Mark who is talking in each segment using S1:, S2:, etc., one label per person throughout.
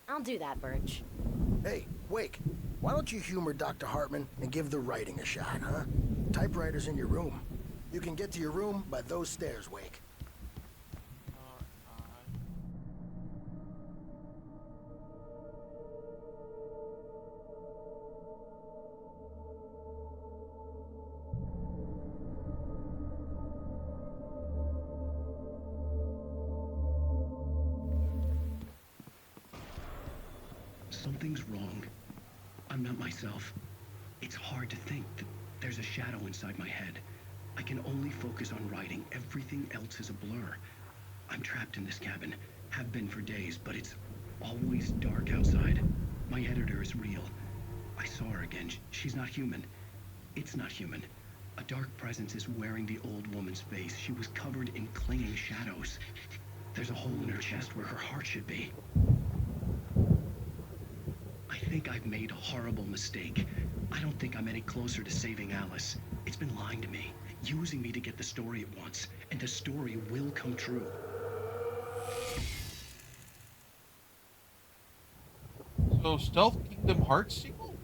S1: I'll do that, Birch.
S2: Hey, Wake, why don't you humor Dr. Hartman and give the writing a shot, huh? Typewriter's in your room. You can get to your room by those stairs, Wake.
S3: Something's wrong. I'm not myself. It's hard to think that there's a shadow inside my head. I can only focus on writing. Everything else is a blur. I'm trapped in this cabin. Have been for days, but it's always dark outside. My editor is real. I saw her again. She's not human. It's not human. A dark presence is wearing the old woman's face. She was covered in clinging shadows. There's a hole in her chest where her heart should be. I think I've made a horrible mistake. I don't think I'm any closer to saving Alice. It's been lying to me, using me to get the story it wants, and the story will come true.
S4: So, Stealth Kingdom Hearts sequel?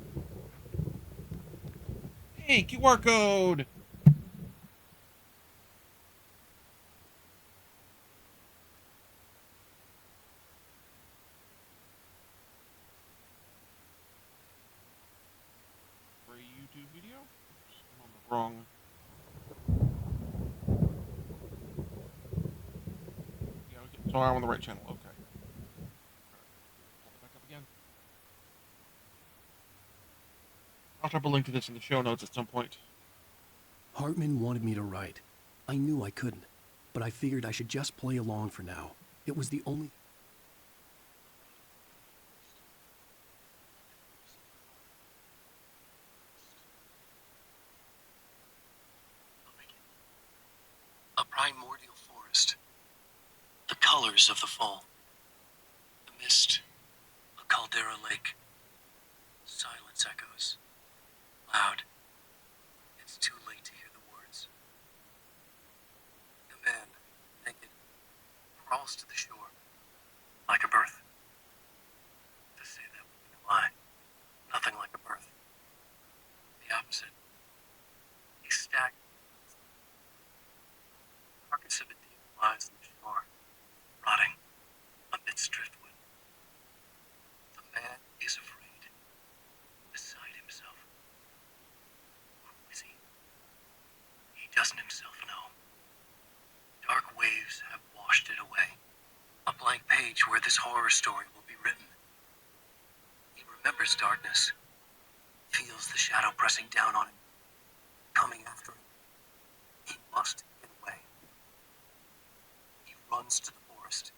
S4: Hey, QR code! For a YouTube video? I'm on the wrong. Yeah, okay. So I'm on the right channel, okay. Pull it back up again. I'll drop a link to this in the show notes at some point.
S5: Hartman wanted me to write. I knew I couldn't, but I figured I should just play along for now. It was the only... A primordial forest. The colors of the fall. The mist. A caldera lake. Silence echoes. Loud. It's too late to hear the words. A man, naked, crawls to the shore. Like a birth? To say that would be a lie. Nothing like a birth. The opposite. He's stacked. The carcass of a demon lies on the shore, rotting amidst driftwood. The man is afraid, beside himself. Who is he? He doesn't himself know. Dark waves have washed it away. A blank page where this horror story will be written. He remembers darkness, feels the shadow pressing down on him, coming after him. He must get away. He runs to the forest.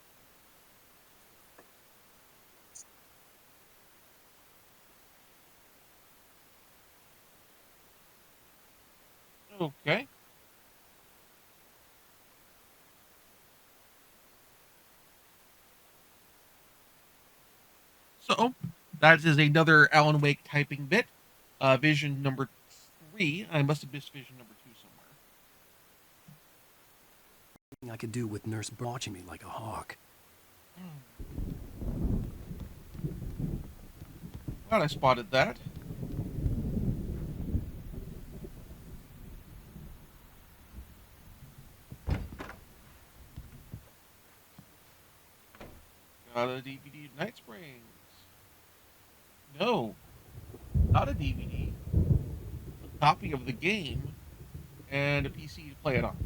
S4: Okay. So, that is another Alan Wake typing bit. Vision number 3. I must have missed vision number 2 somewhere.
S5: I could do with Nurse watching me like a hawk.
S4: Glad I spotted that. Got a DVD of Night Springs. No, not a DVD. A copy of the game and a PC to play it on.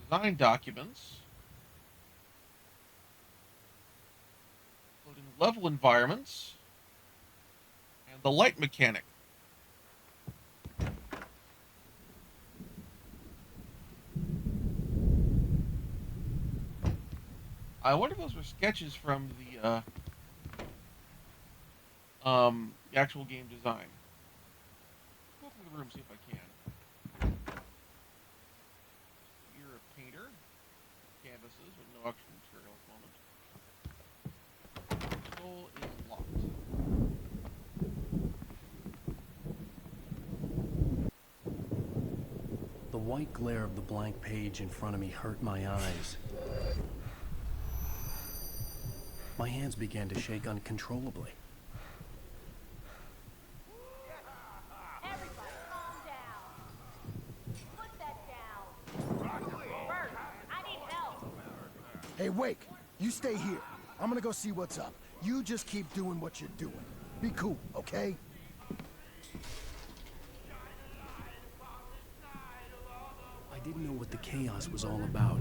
S4: Design documents. Including level environments. And the light mechanic. I wonder if those were sketches from the actual game design. Go through the room, see if I can. You're a painter. Canvases with no extra material at the moment. Console is locked.
S5: The white glare of the blank page in front of me hurt my eyes.
S3: My hands began to shake uncontrollably.
S1: Everybody calm down. Put that down. Bert, I need help.
S2: Hey, Wake, you stay here. I'm gonna go see what's up. You just keep doing what you're doing. Be cool, okay?
S3: I didn't know what the chaos was all about,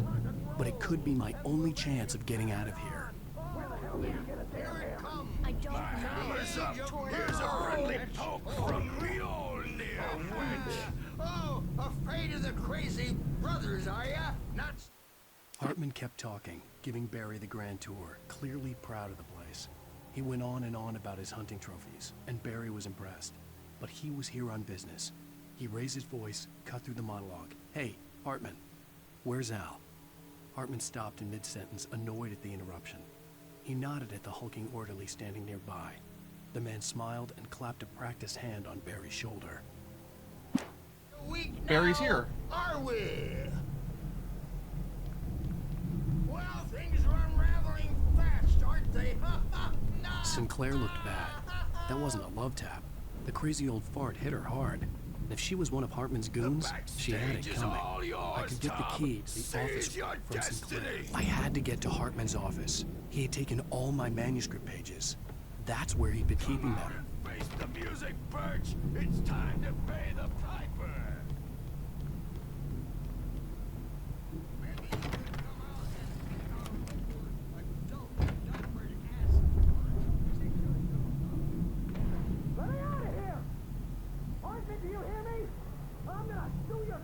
S3: but it could be my only chance of getting out of here.
S1: I don't know.
S6: Here's a friendly poke from Mjolnir, wench. Oh, afraid of the crazy brothers, are ya? Not...
S3: Hartman kept talking, giving Barry the grand tour, clearly proud of the place. He went on and on about his hunting trophies, and Barry was impressed. But he was here on business. He raised his voice, cut through the monologue. Hey, Hartman, where's Al? Hartman stopped in mid-sentence, annoyed at the interruption. He nodded at the hulking orderly standing nearby. The man smiled and clapped a practiced hand on Barry's shoulder.
S6: Weak
S4: Barry's
S6: now,
S4: here.
S6: Are we? Well, things are unraveling fast, aren't they? No.
S3: Sinclair looked bad. That wasn't a love tap. The crazy old fart hit her hard. And if she was one of Hartman's goons, she had it
S6: backstage is
S3: coming.
S6: all yours,
S3: I could get the
S6: Tom.
S3: key to the
S6: Seize
S3: office
S6: your
S3: from Sinclair.
S6: destiny.
S3: I had to get to Hartman's office. He had taken all my manuscript pages. That's where he'd been keeping
S6: Come on
S3: them.
S6: and face the music, Birch. It's time to pay the piper.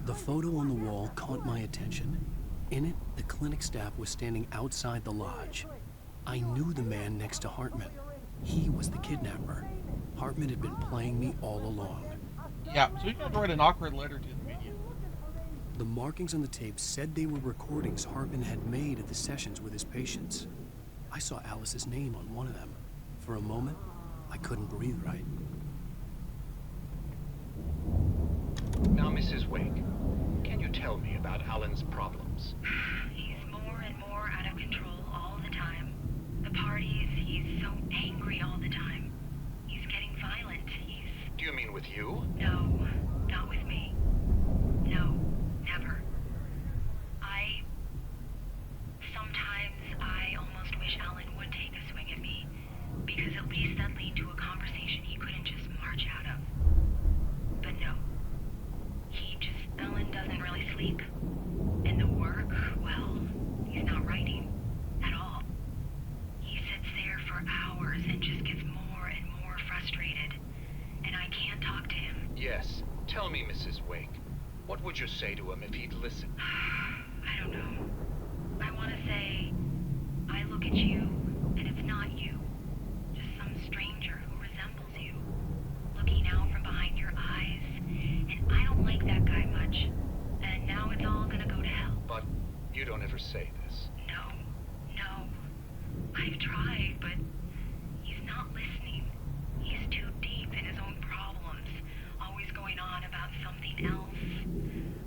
S3: The photo on the wall caught my attention. In it, the clinic staff was standing outside the lodge. I knew the man next to Hartman. He was the kidnapper. Hartman had been playing me all along.
S4: Yeah, so you have to write an awkward letter to the media.
S3: The markings on the tape said they were recordings Hartman had made of the sessions with his patients. I saw Alice's name on one of them. For a moment, I couldn't breathe right.
S7: Now, Mrs. Wake, can you tell me about Alan's problems?
S8: He's more and more out of control all the time. The parties, he's so angry all the time. He's getting violent.
S7: Do you mean with you?
S8: No, not with me. No, never. Sometimes I almost wish Alan would take a swing at me, because at least that'd lead to a conversation he couldn't just march out of. But no. Alan doesn't really sleep. And the work, well, he's not writing at all. He sits there for hours and just gets more and more frustrated. And I can't talk to him.
S7: Yes. Tell me, Mrs. Wake, what would you say to him if he'd listen?
S8: I don't know. I want to say, I look at you, and it's not you. Just some stranger who resembles you. Looking out from behind your eyes. And I don't like that guy much. And now it's all gonna go to hell.
S7: But you don't ever say this.
S8: No. I've tried, but he's not listening. He's too deep in his own problems, always going on about something else.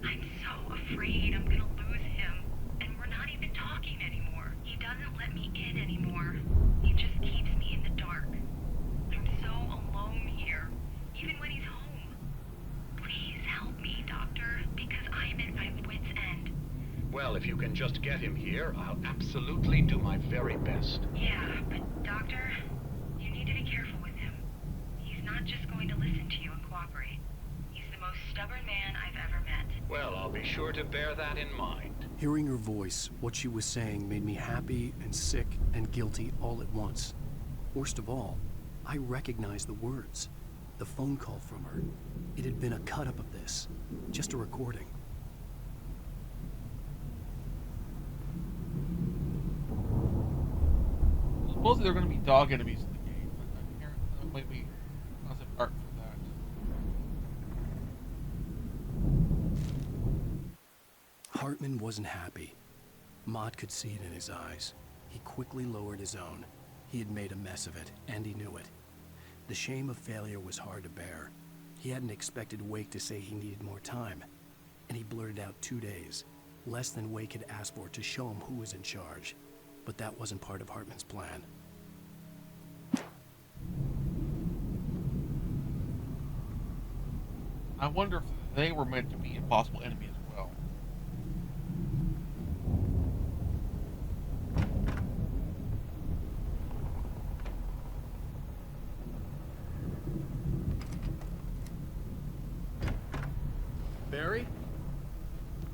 S8: I'm so afraid I'm gonna lose him, and we're not even talking anymore. He doesn't let me in anymore. He just keeps me in the dark. I'm so alone here, even when he's home. Please help me, Doctor, because I'm at my wit's end.
S7: Well, if you can just get him here, I'll absolutely do my very best.
S8: Yeah, but Doctor, you need to be careful with him. He's not just going to listen to you and cooperate. He's the most stubborn man I've ever met.
S7: Well, I'll be sure to bear that in mind.
S3: Hearing her voice, what she was saying made me happy and sick and guilty all at once. Worst of all, I recognized the words. The phone call from her. It had been a cut-up of this. Just a recording.
S4: Supposedly there are going to be dog enemies in the game, but apparently that might be concept art for that.
S3: Hartman wasn't happy. Mott could see it in his eyes. He quickly lowered his own. He had made a mess of it, and he knew it. The shame of failure was hard to bear. He hadn't expected Wake to say he needed more time, and he blurted out 2 days, less than Wake had asked for to show him who was in charge. But that wasn't part of Hartman's plan.
S4: I wonder if they were meant to be a possible enemy as well.
S9: Barry?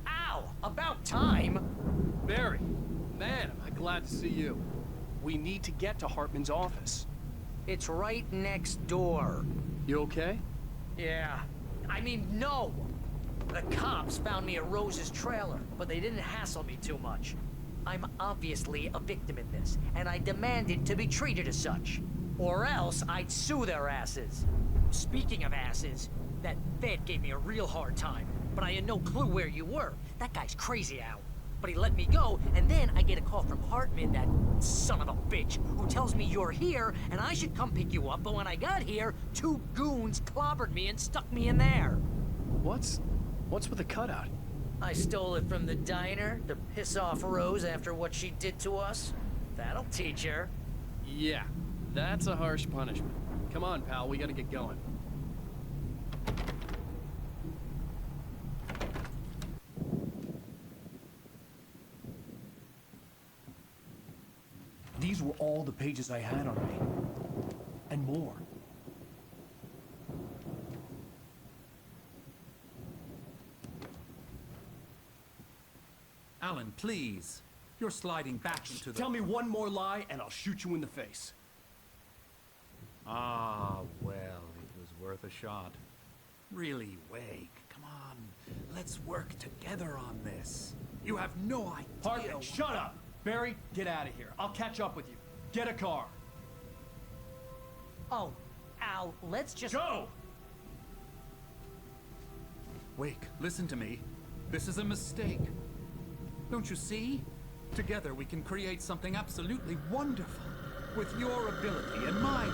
S10: Ow! About time!
S9: Barry! Man, am I glad to see you. We need to get to Hartman's office.
S10: It's right next door.
S9: You okay?
S10: Yeah. I mean, no! The cops found me at Rose's trailer, but they didn't hassle me too much. I'm obviously a victim in this, and I demanded to be treated as such. Or else I'd sue their asses. Speaking of asses, that Fed gave me a real hard time, but I had no clue where you were. That guy's crazy, Al. But he let me go, and then I get a call from Hartman, that son of a bitch, who tells me you're here, and I should come pick you up, but when I got here, 2 goons clobbered me and stuck me in there.
S9: What's with the cutout?
S10: I stole it from the diner to piss off Rose after what she did to us. That'll teach her.
S9: Yeah, that's a harsh punishment. Come on, pal, we gotta get going.
S11: These were all the pages I had on me. And more.
S12: Alan, please. You're sliding back into the...
S11: Tell me one more lie and I'll shoot you in the face.
S12: Ah, well, it was worth a shot. Really, Wake, come on. Let's work together on this. You have no idea...
S11: Hartman, shut up! Barry, get out of here. I'll catch up with you. Get a car.
S10: Oh, Al, let's just...
S11: Go!
S12: Wake, listen to me. This is a mistake. Don't you see? Together we can create something absolutely wonderful. With your ability and mine.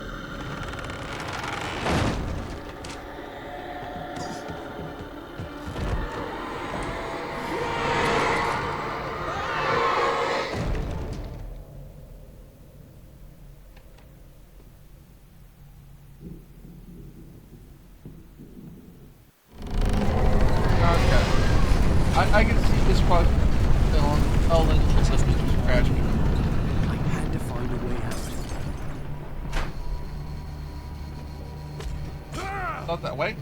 S4: I can see this part Ellen just scratching.
S11: I had to find a way out.
S4: Not that way.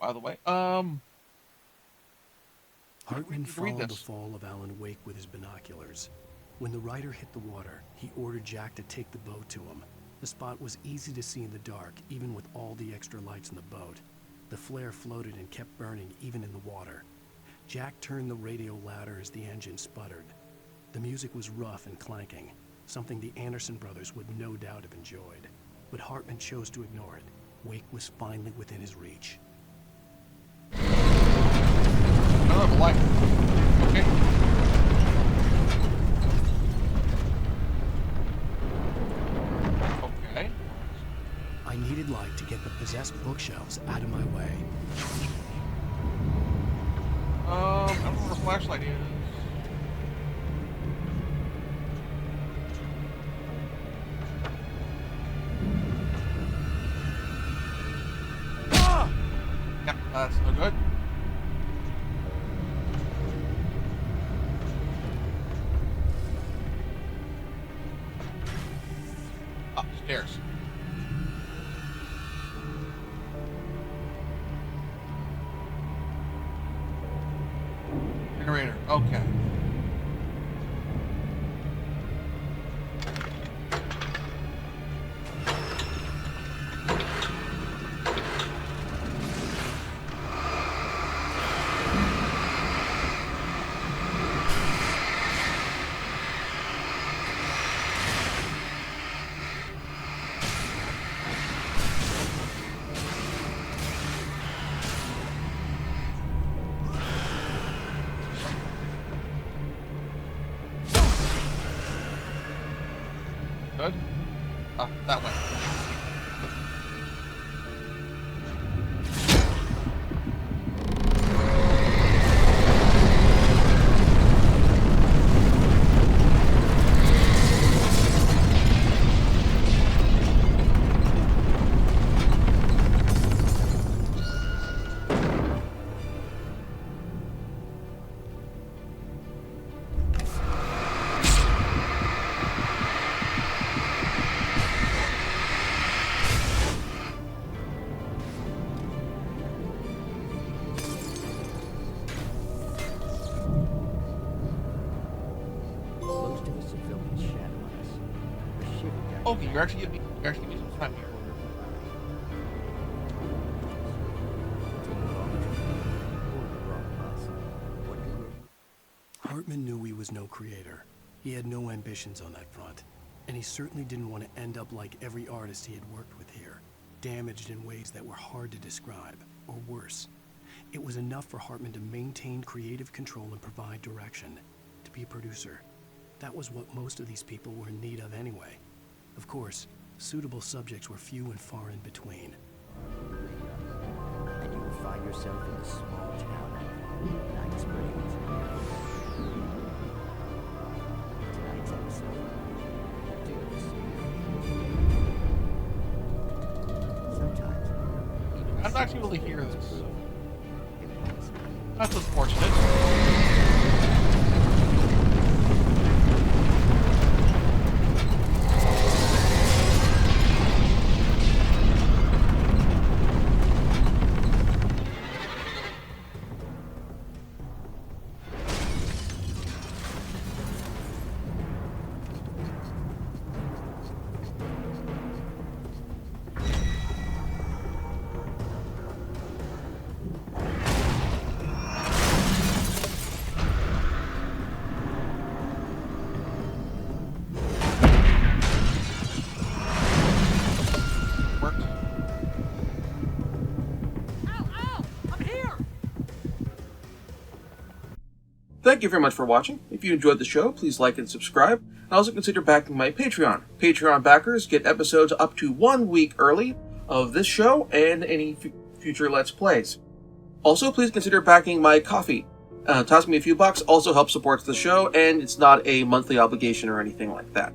S4: By the way,
S11: Hartman
S4: read
S11: followed the
S4: this.
S11: fall of Alan Wake with his binoculars. When the rider hit the water, he ordered Jack to take the boat to him. The spot was easy to see in the dark, even with all the extra lights in the boat. The flare floated and kept burning, even in the water. Jack turned the radio louder as the engine sputtered. The music was rough and clanking, something the Anderson brothers would no doubt have enjoyed. But Hartman chose to ignore it. Wake was finally within his reach.
S4: I don't have a light. Okay. Okay.
S11: I needed light to get the possessed bookshelves out of my way.
S4: I don't know where a flashlight is. Ah! Yep, that's no good. Upstairs. Generator. Okay. Okay, you're actually giving me some time here.
S11: Hartman knew he was no creator. He had no ambitions on that front. And he certainly didn't want to end up like every artist he had worked with here, damaged in ways that were hard to describe, or worse. It was enough for Hartman to maintain creative control and provide direction, to be a producer. That was what most of these people were in need of anyway. Of course, suitable subjects were few and far in between.
S13: And you will find yourself in a small town like Night Springs. Tonight's episode. Sometimes
S4: I'm not able to hear this. That's unfortunate. Thank you very much for watching. If you enjoyed the show, please like and subscribe. And also consider backing my Patreon. Patreon backers get episodes up to 1 week early of this show and any future Let's Plays. Also, please consider backing my Ko-fi. Toss me a few bucks also helps support the show, and it's not a monthly obligation or anything like that.